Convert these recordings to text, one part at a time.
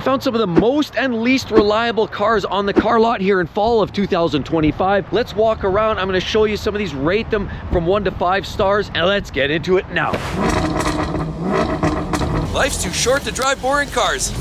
found some of the most and least reliable cars on the car lot here in fall of 2025. Let's walk around. I'm going to show you some of these, rate them from 1 to 5 stars, and let's get into it now. Life's too short to drive boring cars.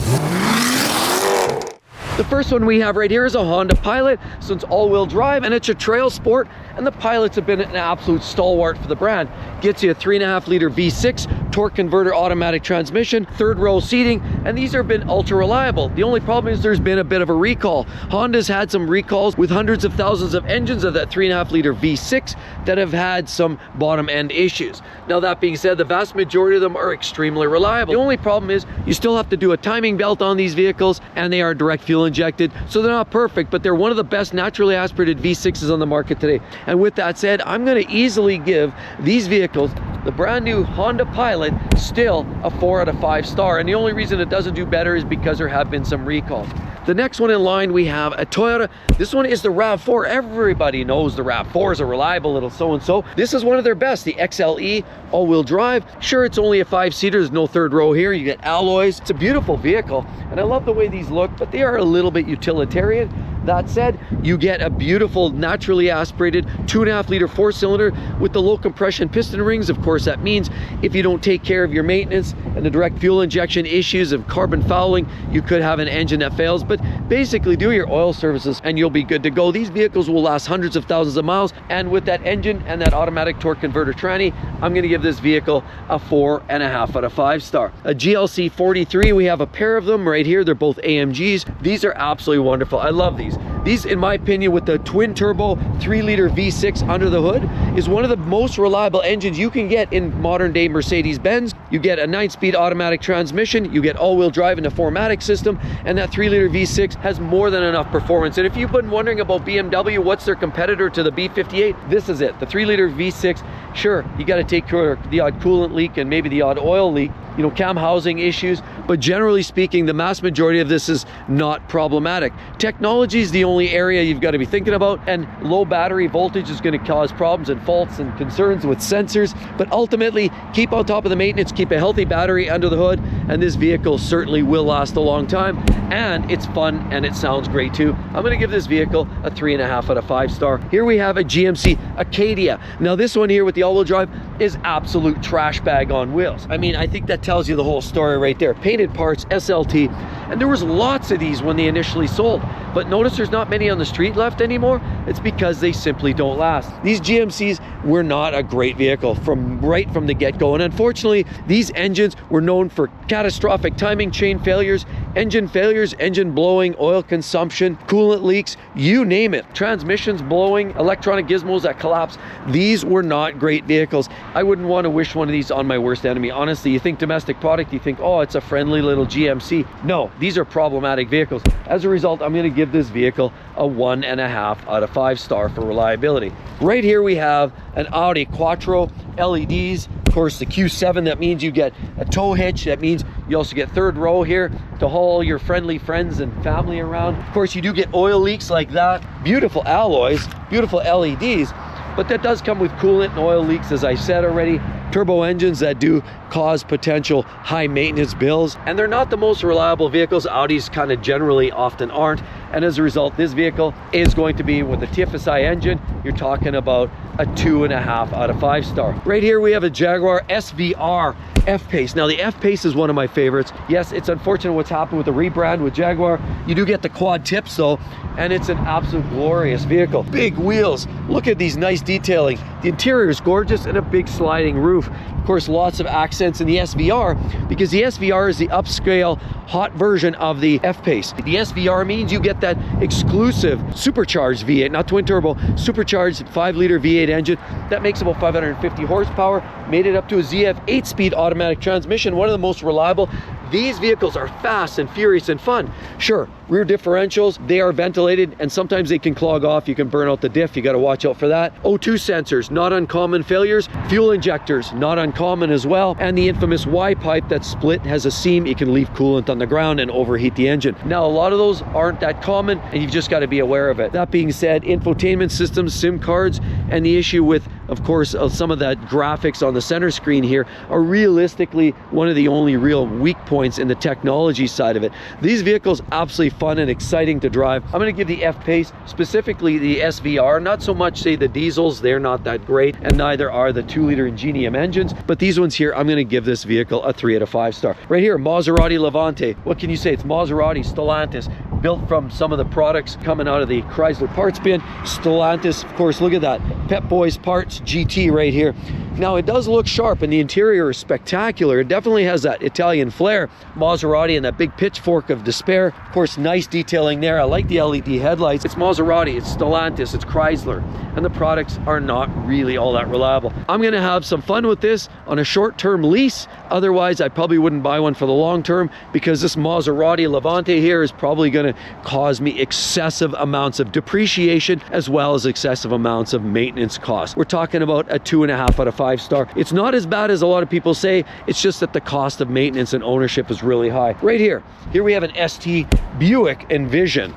The first one we have right here is a Honda Pilot. So it's all-wheel drive and it's a trail sport, and the Pilots have been an absolute stalwart for the brand. Gets you a 3.5-liter V6, torque converter automatic transmission, third row seating, and these have been ultra reliable. The only problem is there's been a bit of a recall. Honda's had some recalls with hundreds of thousands of engines of that 3.5-liter V6 that have had some bottom end issues. Now that being said, the vast majority of them are extremely reliable. The only problem is you still have to do a timing belt on these vehicles, and they are direct fuel injected, so they're not perfect, but they're one of the best naturally aspirated V6s on the market today. And with that said, I'm going to easily give these vehicles, the brand new Honda Pilot, still a 4 out of 5 star, and the only reason it doesn't do better is because there have been some recalls. The next one in line, we have a Toyota. This one is the RAV4. Everybody knows the RAV4 is a reliable little so-and-so. This is one of their best, the XLE all-wheel drive. Sure, it's only a 5-seater. There's no third row here. You get alloys. It's a beautiful vehicle, and I love the way these look, but they are a little bit utilitarian. That said, you get a beautiful naturally aspirated 2.5-liter 4-cylinder with the low compression piston rings. Of course, that means if you don't take care of your maintenance and the direct fuel injection issues of carbon fouling, you could have an engine that fails. But basically, do your oil services and you'll be good to go. These vehicles will last hundreds of thousands of miles, and with that engine and that automatic torque converter tranny, I'm going to give this vehicle a 4.5 out of 5 star. A GLC 43, we have a pair of them right here. They're both AMGs. These are absolutely wonderful. I love these. These, in my opinion, with the twin turbo 3-liter V6 under the hood, is one of the most reliable engines you can get in modern day Mercedes-Benz. You get a 9-speed automatic transmission, you get all-wheel drive in a 4MATIC system, and that 3-liter V6 has more than enough performance. And if you've been wondering about BMW, what's their competitor to the B58, this is it, the 3-liter V6. Sure, you got to take care of the odd coolant leak and maybe the odd oil leak, you know, cam housing issues, but generally speaking, the mass majority of this is not problematic. Technology is the only area you've got to be thinking about, and low battery voltage is going to cause problems and faults and concerns with sensors. But ultimately, keep on top of the maintenance, keep a healthy battery under the hood, and this vehicle certainly will last a long time. And it's fun and it sounds great too. I'm going to give this vehicle a 3.5 out of 5 star. Here we have a GMC Acadia. Now this one here with the all-wheel drive is absolute trash bag on wheels. I mean, I think that tells you the whole story right there. Painted parts, SLT, and there was lots of these when they initially sold, but notice there's not many on the street left anymore. It's because they simply don't last. These GMCs were not a great vehicle right from the get-go, and unfortunately these engines were known for catastrophic timing chain failures, engine blowing, oil consumption, coolant leaks, you name it, transmissions blowing, electronic gizmos that collapse. These were not great vehicles. I wouldn't want to wish one of these on my worst enemy. Honestly, you think domestic product, you think, oh, it's a friendly little GMC. No, these are problematic vehicles. As a result, I'm going to give this vehicle a 1.5 out of 5 star for reliability. Right here we have an Audi Quattro LEDs. Of course, the Q7, that means you get a tow hitch. That means you also get third row here to haul your friendly friends and family around. Of course, you do get oil leaks like that. Beautiful alloys, beautiful LEDs, but that does come with coolant and oil leaks, as I said already. Turbo engines that do cause potential high maintenance bills, and they're not the most reliable vehicles. Audis kind of generally often aren't, and as a result, this vehicle is going to be, with the TFSI engine, you're talking about a 2.5 out of 5 star. Right here we have a Jaguar SVR F-Pace. Now the F-Pace is one of my favorites. Yes, it's unfortunate what's happened with the rebrand with Jaguar. You do get the quad tips though, and it's an absolute glorious vehicle. Big wheels, look at these nice detailing. The interior is gorgeous, and a big sliding roof. Of course, lots of accents in the SVR, because the SVR is the upscale hot version of the F-Pace. The SVR means you get that exclusive supercharged V8, not twin turbo, supercharged 5-liter V8 engine that makes about 550 horsepower, made it up to a ZF 8-speed automatic transmission, one of the most reliable. These vehicles are fast and furious and fun. Sure, rear differentials, they are ventilated, and sometimes they can clog off. You can burn out the diff. You got to watch out for that. O2 sensors, not uncommon failures. Fuel injectors, not uncommon as well. And the infamous Y pipe that split, has a seam. You can leave coolant on the ground and overheat the engine. Now, a lot of those aren't that common, and you've just got to be aware of it. That being said, infotainment systems, SIM cards, And the issue with, of course, some of that graphics on the center screen here are realistically one of the only real weak points in the technology side of it. These vehicles absolutely fun and exciting to drive. I'm going to give the F-Pace, specifically the SVR, not so much say the diesels, they're not that great, and neither are the 2-liter Ingenium engines, but these ones here, I'm going to give this vehicle a 3 out of 5 star. Right here, Maserati Levante. What can you say? It's Maserati, Stellantis, built from some of the products coming out of the Chrysler parts bin. Stellantis, of course, look at that. Pep Boys Parts GT right here. Now, it does look sharp, and the interior is spectacular. It definitely has that Italian flair. Maserati and that big pitchfork of despair. Of course, nice detailing there. I like the LED headlights. It's Maserati, it's Stellantis, it's Chrysler, and the products are not really all that reliable. I'm going to have some fun with this on a short-term lease. Otherwise, I probably wouldn't buy one for the long term, because this Maserati Levante here is probably going to cause me excessive amounts of depreciation as well as excessive amounts of maintenance costs. We're talking about a 2.5 out of 5 star. It's not as bad as a lot of people say. It's just that the cost of maintenance and ownership is really high. Right here we have an ST Buick Envision.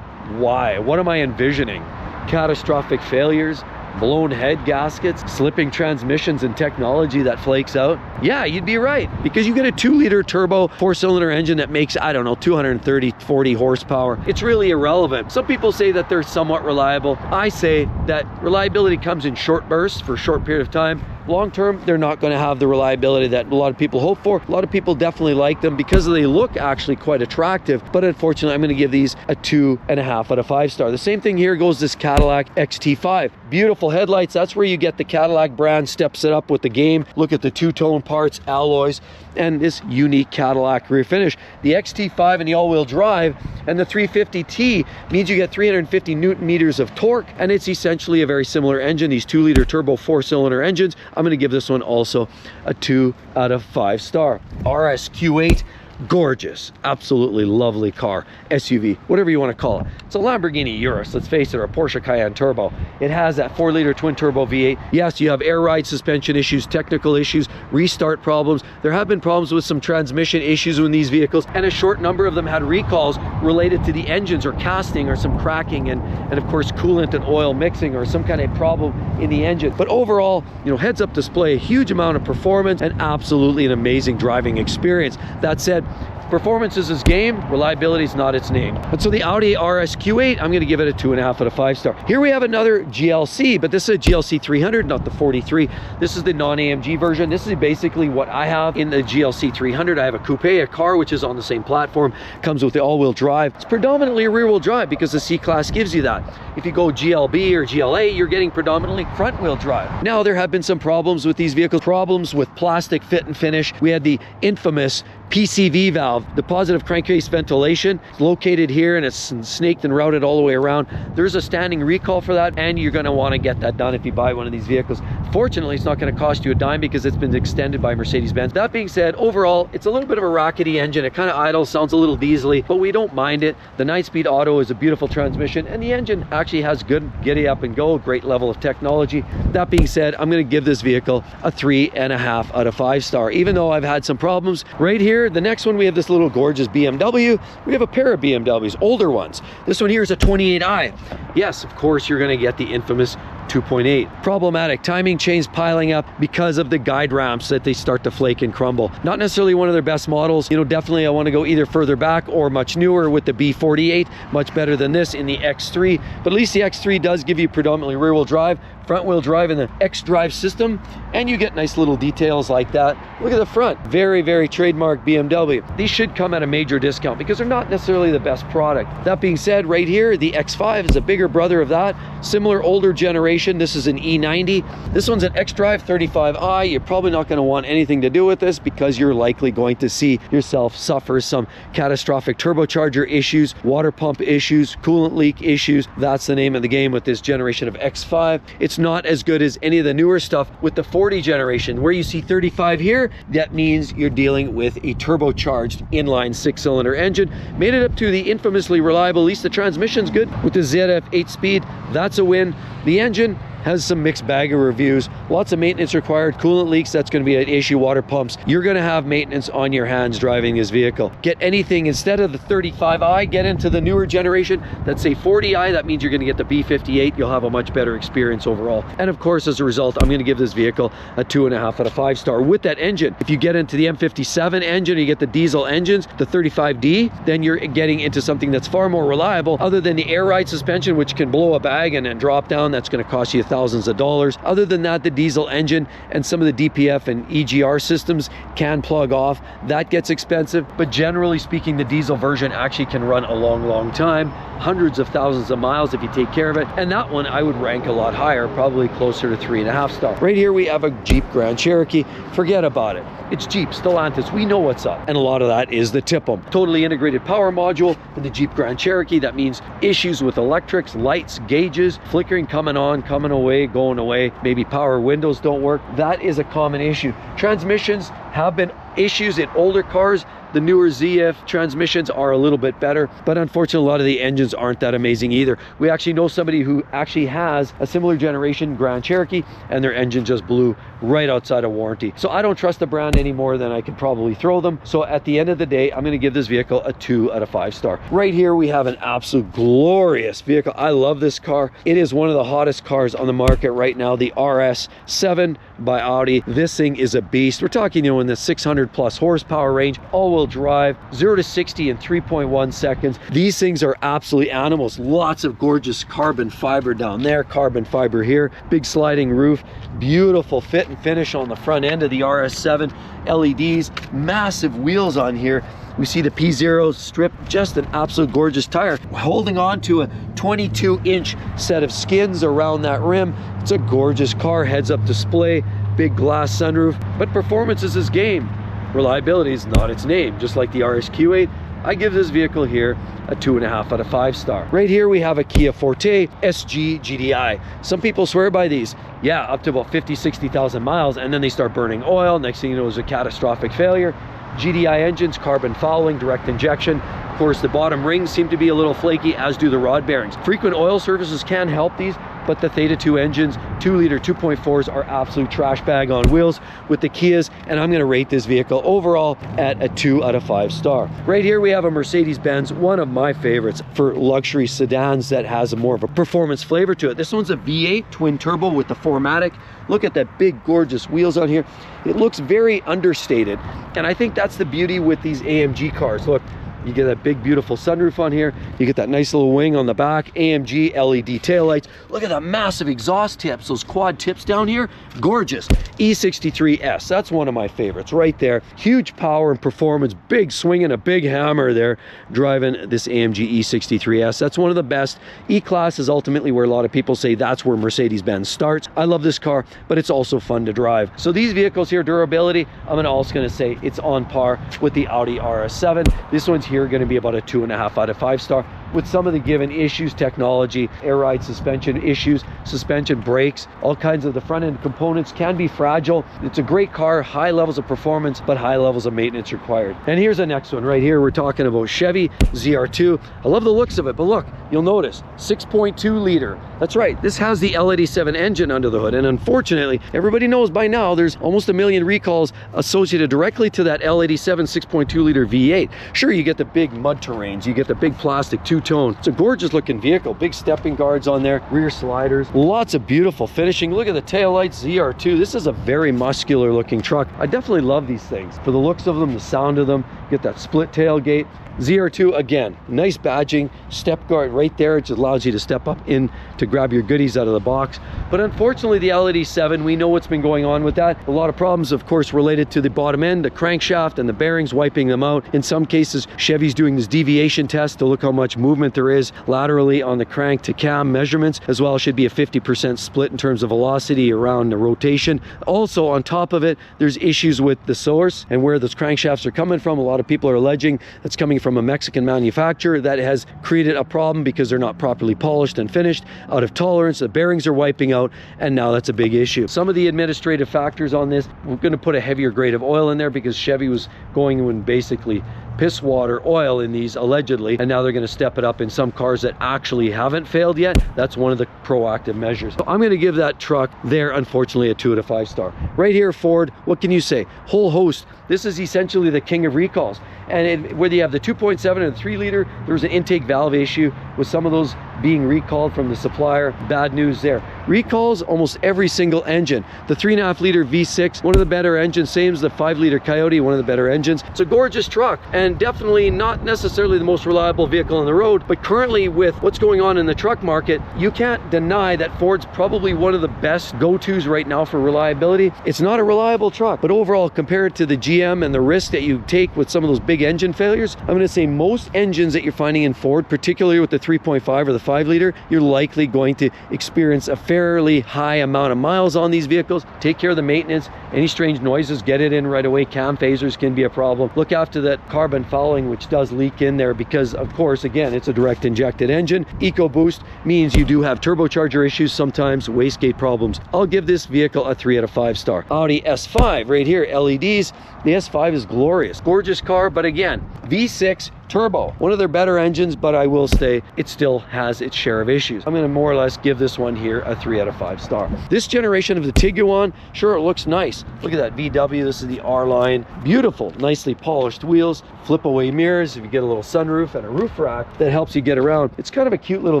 Why? What am I envisioning? Catastrophic failures, blown head gaskets, slipping transmissions, and technology that flakes out? Yeah, you'd be right, because you get a 2-liter turbo 4-cylinder engine that makes, I don't know, 230-40 horsepower. It's really irrelevant. Some people say that they're somewhat reliable. I say that reliability comes in short bursts for a short period of time. Long term, they're not going to have the reliability that a lot of people hope for. A lot of people definitely like them because they look actually quite attractive, but unfortunately, I'm going to give these a 2.5 out of 5 star. The same thing here goes this Cadillac XT5. Beautiful headlights. That's where you get the Cadillac brand steps it up with the game. Look at the two-tone parts, alloys, and this unique Cadillac rear finish. The XT5 and the all-wheel drive and the 350T means you get 350 Newton meters of torque, and it's essentially a very similar engine. These 2-liter turbo 4-cylinder engines. I'm going to give this one also a 2 out of 5 star. RSQ8, gorgeous, absolutely lovely car, SUV, whatever you want to call it. It's a Lamborghini Urus, let's face it, or a Porsche Cayenne Turbo. It has that 4-liter twin turbo V8. Yes, you have air ride suspension issues, technical issues, restart problems. There have been problems with some transmission issues in these vehicles, and a short number of them had recalls related to the engines or casting or some cracking and of course coolant and oil mixing or some kind of problem in the engine. But overall, you know, heads-up display, a huge amount of performance, and absolutely an amazing driving experience. That said, performance is its game, reliability is not its name. And so the Audi RSQ8, I'm going to give it a 2.5 out of 5 star. Here we have another GLC, but this is a GLC 300, not the 43. This is the non-AMG version. This is basically what I have in the GLC 300. I have a coupe, a car which is on the same platform, comes with the all-wheel drive. It's predominantly a rear-wheel drive because the C-Class gives you that. If you go GLB or GLA, you're getting predominantly front-wheel drive. Now, there have been some problems with these vehicles, problems with plastic fit and finish. We had the infamous PCV valve, the positive crankcase ventilation. It's located here and it's snaked and routed all the way around. There's a standing recall for that, and you're going to want to get that done if you buy one of these vehicles. Fortunately, it's not going to cost you a dime because it's been extended by Mercedes-Benz. That being said, overall, it's a little bit of a rackety engine. It kind of idles, sounds a little diesely, but we don't mind it. The 9-speed auto is a beautiful transmission, and the engine actually has good giddy up and go, great level of technology. That being said, I'm going to give this vehicle a 3.5 out of 5 star, even though I've had some problems. Right here, the next one, we have this little gorgeous BMW. We have a pair of BMWs, older ones. This one here is a 28i. Yes, of course, you're going to get the infamous 2.8. Problematic timing chains piling up because of the guide ramps that they start to flake and crumble. Not necessarily one of their best models. You know, definitely I want to go either further back or much newer with the B48, much better than this in the X3. But at least the X3 does give you predominantly rear-wheel drive, front-wheel drive in the X-Drive system, and you get nice little details like that. Look at the front, very, very trademark BMW. These should come at a major discount because they're not necessarily the best product. That being said, right here, the X5 is a bigger brother of that, similar older generation. This is an E90. This one's an X-Drive 35i. You're probably not going to want anything to do with this because you're likely going to see yourself suffer some catastrophic turbocharger issues, water pump issues, coolant leak issues. That's the name of the game with this generation of X5. It's not as good as any of the newer stuff with the 40 generation. Where you see 35 here, that means you're dealing with a turbocharged inline 6-cylinder engine. Made it up to the infamously reliable, at least the transmission's good with the ZF 8-speed. That's a win. The engine, has some mixed bag of reviews. Lots of maintenance required. Coolant leaks, that's going to be an issue. Water pumps, you're going to have maintenance on your hands driving this vehicle. Get anything instead of the 35i, get into the newer generation. That's a 40i. That means you're going to get the B58. You'll have a much better experience overall. And of course, as a result, I'm going to give this vehicle a 2.5 out of 5 star with that engine. If you get into the M57 engine, you get the diesel engines, the 35D, then you're getting into something that's far more reliable. Other than the air ride suspension, which can blow a bag and then drop down, that's going to cost you thousands of dollars. Other than that, the diesel engine and some of the DPF and EGR systems can plug off. That gets expensive, but generally speaking, the diesel version actually can run a long time, hundreds of thousands of miles if you take care of it. And that one I would rank a lot higher, probably closer to 3.5 star. Right here we have a Jeep Grand Cherokee. Forget about it. It's Jeep, Stellantis, we know what's up. And a lot of that is the tip-em. Totally integrated power module in the Jeep Grand Cherokee. That means issues with electrics, lights, gauges, flickering, coming on, coming away, going away. Maybe power windows don't work. That is a common issue. Transmissions have been issues in older cars. The newer ZF transmissions are a little bit better, but unfortunately a lot of the engines aren't that amazing either. We actually know somebody who actually has a similar generation Grand Cherokee and their engine just blew right outside of warranty. So I don't trust the brand any more than I could probably throw them. So at the end of the day, I'm going to give this vehicle a 2 out of 5 star. Right here we have an absolute glorious vehicle. I love this car. It is one of the hottest cars on the market right now, the RS7 by Audi. This thing is a beast. We're talking, in the 600 plus horsepower range, all-wheel drive, 0 to 60 in 3.1 seconds. These things are absolutely animals. Lots of gorgeous carbon fiber down there, carbon fiber here, big sliding roof, beautiful fit and finish on the front end of the RS7, LEDs, massive wheels on here. We see the P0 strip, just an absolute gorgeous tire, holding on to a 22-inch set of skins around that rim. It's a gorgeous car, heads-up display, big glass sunroof, but performance is his game. Reliability is not its name. Just like the RSQ8, I give this vehicle here a 2.5 out of 5 star. Right here we have a Kia Forte SG GDI. Some people swear by these. Yeah, up to about 50-60,000 miles, and then they start burning oil. Next thing you know is a catastrophic failure. GDI engines, carbon fouling, direct injection. Of course, the bottom rings seem to be a little flaky, as do the rod bearings. Frequent oil services can help these, but the Theta 2 engines, 2-liter 2.4s are absolute trash bag on wheels with the Kias, and I'm gonna rate this vehicle overall at a 2 out of 5 star. Right here we have a Mercedes-Benz, one of my favorites for luxury sedans that has a more of a performance flavor to it. This one's a V8 twin turbo with the 4MATIC. Look at that big gorgeous wheels on here. It looks very understated, and I think that's the beauty with these AMG cars. Look, you get that big beautiful sunroof on here, you get that nice little wing on the back, AMG LED taillights. Look at that massive exhaust tips, those quad tips down here, gorgeous. E63S, that's one of my favorites right there. Huge power and performance, big swing and a big hammer there driving this AMG E63S. That's one of the best. E-Class is ultimately where a lot of people say that's where Mercedes-Benz starts. I love this car, but it's also fun to drive. So these vehicles here, durability, I'm also going to say it's on par with the Audi RS7. This one's here going to be about a 2.5 out of 5 star with some of the given issues, technology, air ride suspension issues, suspension brakes, all kinds of the front end components can be fragile. It's a great car, high levels of performance, but high levels of maintenance required. And here's the next one right here. We're talking about Chevy ZR2. I love the looks of it, but look, you'll notice 6.2 liter. That's right, this has the L87 engine under the hood, and unfortunately, everybody knows by now there's almost 1 million recalls associated directly to that L87 6.2 liter V8. Sure, you get the big mud terrains, you get the big plastic two-tone. It's a gorgeous looking vehicle, big stepping guards on there, rear sliders, lots of beautiful finishing. Look at the taillights, ZR2. This is a very muscular looking truck. I definitely love these things. For the looks of them, the sound of them, get that split tailgate. ZR2, again, nice badging, step guard right there. It just allows you to step up in to grab your goodies out of the box. But unfortunately, the L87, we know what's been going on with that. A lot of problems, of course, related to the bottom end, the crankshaft and the bearings, wiping them out. In some cases, Chevy's doing this deviation test to look how much movement there is laterally on the crank to cam measurements, as well. Should be a 50% split in terms of velocity around the rotation. Also, on top of it, there's issues with the source and where those crankshafts are coming from. A lot of people are alleging that's coming from a Mexican manufacturer that has created a problem because they're not properly polished and finished. Out of tolerance, the bearings are wiping out, and now that's a big issue. Some of the administrative factors on this, we're going to put a heavier grade of oil in there because Chevy was going and basically piss water oil in these allegedly, and now they're going to step it up in some cars that actually haven't failed yet. That's one of the proactive measures. So I'm going to give that truck there, unfortunately, a 2 out of 5 star. Right here, Ford, what can you say? Whole host. This is essentially the king of recalls. And whether you have the 2.7 and the 3 liter, there's an intake valve issue with some of those being recalled from the supplier. Bad news there. Recalls almost every single engine. The 3.5 liter V6, one of the better engines, same as the 5 liter Coyote, one of the better engines. It's a gorgeous truck and definitely not necessarily the most reliable vehicle on the road, but currently with what's going on in the truck market, you can't deny that Ford's probably one of the best go-tos right now for reliability. It's not a reliable truck, but overall, compared to the GM and the risk that you take with some of those big engine failures, I'm going to say most engines that you're finding in Ford, particularly with the 3.5 or the 5 liter, you're likely going to experience a fairly high amount of miles on these vehicles. Take care of the maintenance. Any strange noises, get it in right away. Cam phasers can be a problem. Look after that carbon fouling, which does leak in there because, of course, again, it's a direct injected engine. EcoBoost means you do have turbocharger issues, sometimes wastegate problems. I'll give this vehicle a 3 out of 5 star. Audi S5 right here, LEDs. The S5 is glorious, gorgeous car, but again, V6 turbo, one of their better engines, but I will say it still has its share of issues. I'm going to more or less give this one here a 3 out of 5 star. This generation of the Tiguan, sure, it looks nice. Look at that VW. This is the R line. Beautiful, nicely polished wheels, flip away mirrors. If you get a little sunroof and a roof rack that helps you get around, it's kind of a cute little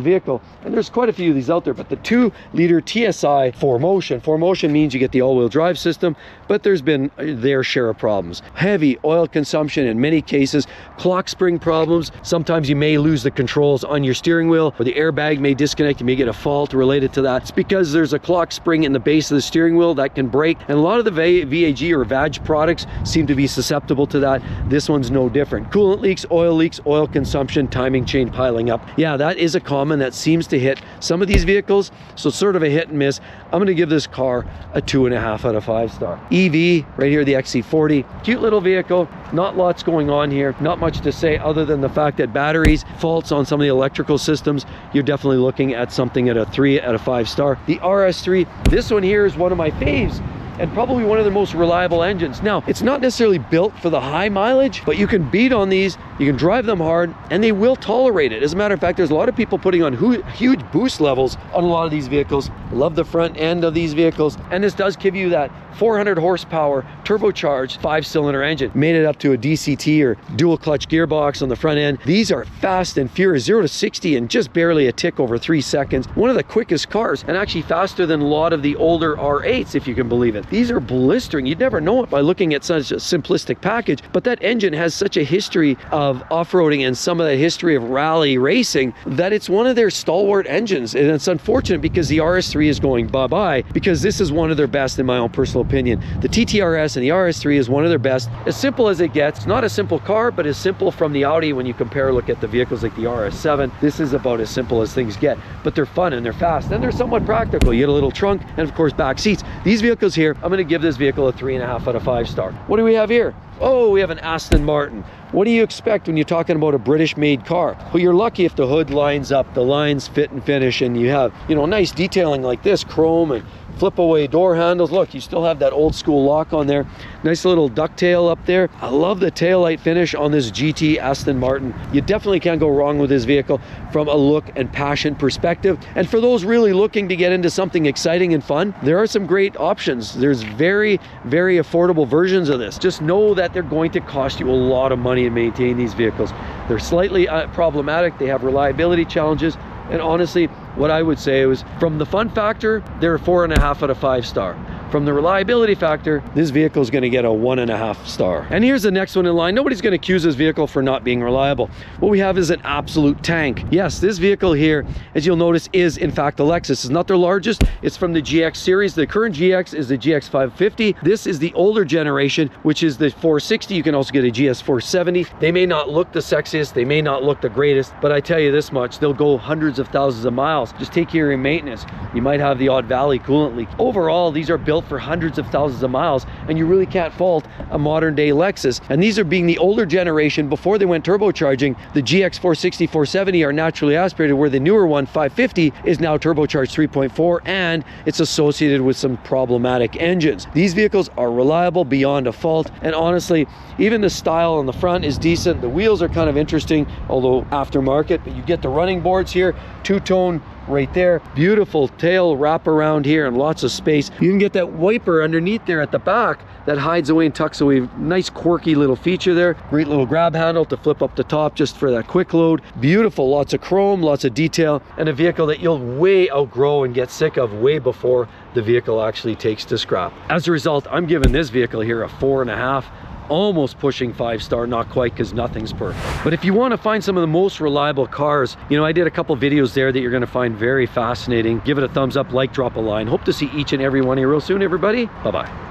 vehicle. And there's quite a few of these out there, but the 2 liter TSI 4Motion. 4Motion means you get the all-wheel drive system, but there's been their share of problems. Heavy oil consumption in many cases, clock spring problems. Sometimes you may lose the controls on your steering wheel, or the airbag may disconnect. You may get a fault related to that. It's because there's a clock spring in the base of the steering wheel that can break, and a lot of the VAG or VAG products seem to be susceptible to that. This one's no different. Coolant leaks, oil consumption, timing chain piling up. Yeah, that is a common that seems to hit some of these vehicles, so sort of a hit and miss. I'm going to give this car a 2.5 out of 5 star. EV right here, the XC40, cute little vehicle. Not lots going on here, not much to say other than the fact that batteries, faults on some of the electrical systems, you're definitely looking at something at a 3 out of 5 star. The RS3, this one here is one of my faves and probably one of the most reliable engines. Now, it's not necessarily built for the high mileage, but you can beat on these, you can drive them hard, and they will tolerate it. As a matter of fact, there's a lot of people putting on huge boost levels on a lot of these vehicles. Love the front end of these vehicles, and this does give you that 400 horsepower turbocharged 5-cylinder engine. Made it up to a DCT or dual clutch gearbox on the front end. These are fast and furious, 0 to 60 in just barely a tick over 3 seconds. One of the quickest cars, and actually faster than a lot of the older R8s, if you can believe it. These are blistering. You'd never know it by looking at such a simplistic package, but that engine has such a history of off-roading and some of the history of rally racing that it's one of their stalwart engines. And it's unfortunate because the RS3 is going bye-bye, because this is one of their best in my own personal opinion. The TTRS and the RS3 is one of their best. As simple as it gets. It's not a simple car, but as simple from the Audi when you compare, look at the vehicles like the RS7. This is about as simple as things get, but they're fun and they're fast and they're somewhat practical. You get a little trunk and of course back seats. These vehicles here, I'm going to give this vehicle a 3.5 out of 5 star. What do we have here? Oh, we have an Aston Martin. What do you expect when you're talking about a British made car? Well, you're lucky if the hood lines up, the lines fit and finish, and you have, you know, nice detailing like this, chrome and flip away door handles. Look, you still have that old school lock on there. Nice little ducktail up there. I love the taillight finish on this GT Aston Martin. You definitely can't go wrong with this vehicle from a look and passion perspective. And for those really looking to get into something exciting and fun, there are some great options. There's very, very affordable versions of this. Just know that they're going to cost you a lot of money to maintain these vehicles. They're slightly problematic. They have reliability challenges. And honestly, what I would say was, from the fun factor, they're a 4.5 out of 5 star. From the reliability factor, this vehicle is going to get a 1.5 star. And here's the next one in line. Nobody's going to accuse this vehicle for not being reliable. What we have is an absolute tank. Yes, this vehicle here, as you'll notice, is in fact a Lexus. It's not their largest. It's from the GX series. The current GX is the GX550. This is the older generation, which is the 460. You can also get a GS470. They may not look the sexiest. They may not look the greatest, but I tell you this much, they'll go hundreds of thousands of miles. Just take care of your maintenance. You might have the odd valley coolant leak. Overall, these are built built for hundreds of thousands of miles, and you really can't fault a modern day Lexus. And these are being the older generation before they went turbocharging. The GX460, 470 are naturally aspirated, where the newer one, 550, is now turbocharged 3.4, and it's associated with some problematic engines. These vehicles are reliable beyond a fault, and honestly, even the style on the front is decent. The wheels are kind of interesting, although aftermarket, but you get the running boards here, two-tone right there, beautiful tail wrap around here, and lots of space. You can get that wiper underneath there at the back that hides away and tucks away. Nice quirky little feature there. Great little grab handle to flip up the top just for that quick load. Beautiful, lots of chrome, lots of detail, and a vehicle that you'll way outgrow and get sick of way before the vehicle actually takes to scrap. As a result, I'm giving this vehicle here a 4.5. Almost pushing 5-star, not quite, because nothing's perfect. But if you want to find some of the most reliable cars, you know, I did a couple videos there that you're going to find very fascinating. Give it a thumbs up, like, drop a line. Hope to see each and every one of you real soon, everybody. Bye-bye.